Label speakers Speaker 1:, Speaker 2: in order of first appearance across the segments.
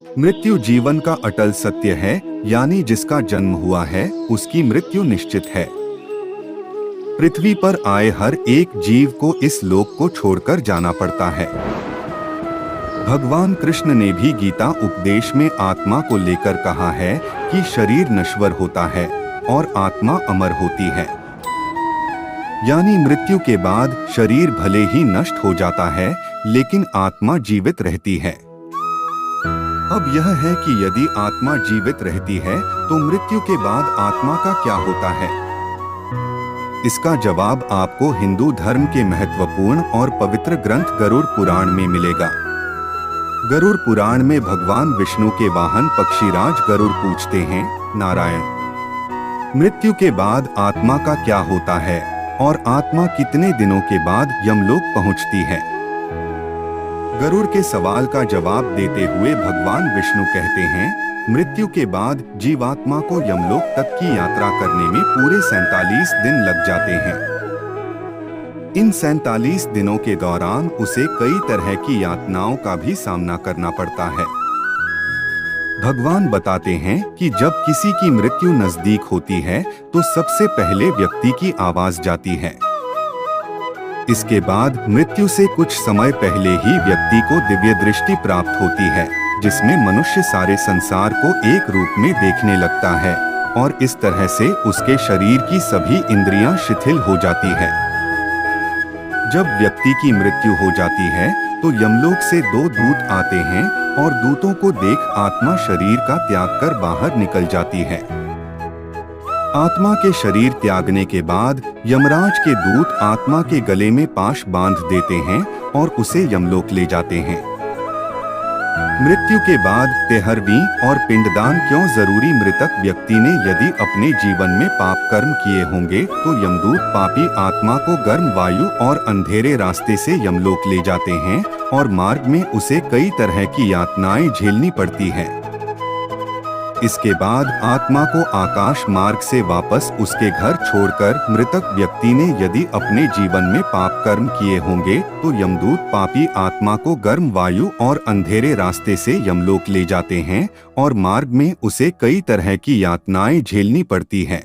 Speaker 1: मृत्यु जीवन का अटल सत्य है, यानी जिसका जन्म हुआ है उसकी मृत्यु निश्चित है। पृथ्वी पर आए हर एक जीव को इस लोक को छोड़कर जाना पड़ता है। भगवान कृष्ण ने भी गीता उपदेश में आत्मा को लेकर कहा है कि शरीर नश्वर होता है और आत्मा अमर होती है। यानी मृत्यु के बाद शरीर भले ही नष्ट हो जाता है, लेकिन आत्मा जीवित रहती है। अब यह है कि यदि आत्मा जीवित रहती है तो मृत्यु के बाद आत्मा का क्या होता है? इसका जवाब आपको हिंदू धर्म के महत्वपूर्ण और पवित्र ग्रंथ गरुड़ पुराण में मिलेगा। गरुड़ पुराण में भगवान विष्णु के वाहन पक्षीराज गरुड़ पूछते हैं, नारायण, मृत्यु के बाद आत्मा का क्या होता है और आत्मा कितने दिनों के बाद यमलोक पहुंचती है? गरुड़ के सवाल का जवाब देते हुए भगवान विष्णु कहते हैं, मृत्यु के बाद जीवात्मा को यमलोक तक की यात्रा करने में पूरे 47 दिन लग जाते हैं। इन 47 दिनों के दौरान उसे कई तरह की यातनाओं का भी सामना करना पड़ता है। भगवान बताते हैं कि जब किसी की मृत्यु नजदीक होती है तो सबसे पहले व्यक्ति की आवाज जाती है। इसके बाद मृत्यु से कुछ समय पहले ही व्यक्ति को दिव्य दृष्टि प्राप्त होती है, जिसमें मनुष्य सारे संसार को एक रूप में देखने लगता है और इस तरह से उसके शरीर की सभी इंद्रियां शिथिल हो जाती है। जब व्यक्ति की मृत्यु हो जाती है तो यमलोक से 2 दूत आते हैं और दूतों को देख आत्मा शरीर का त्याग कर बाहर निकल जाती है। आत्मा के शरीर त्यागने के बाद यमराज के दूत आत्मा के गले में पाश बांध देते हैं और उसे यमलोक ले जाते हैं। मृत्यु के बाद 13वीं और पिंडदान क्यों जरूरी? मृतक व्यक्ति ने यदि अपने जीवन में पाप कर्म किए होंगे तो यमदूत पापी आत्मा को गर्म वायु और अंधेरे रास्ते से यमलोक ले जाते हैं और मार्ग में उसे कई तरह की यातनाएं झेलनी पड़ती हैं। इसके बाद आत्मा को आकाश मार्ग से वापस उसके घर छोड़कर मृतक व्यक्ति ने यदि अपने जीवन में पाप कर्म किए होंगे तो यमदूत पापी आत्मा को गर्म वायु और अंधेरे रास्ते से यमलोक ले जाते हैं और मार्ग में उसे कई तरह की यातनाएं झेलनी पड़ती हैं।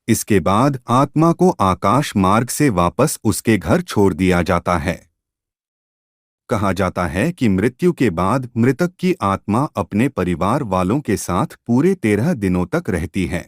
Speaker 1: इसके बाद आत्मा को आकाश मार्ग से वापस उसके घर छोड़ दिया जाता है। कहा जाता है कि मृत्यु के बाद मृतक की आत्मा अपने परिवार वालों के साथ पूरे 13 दिनों तक रहती है।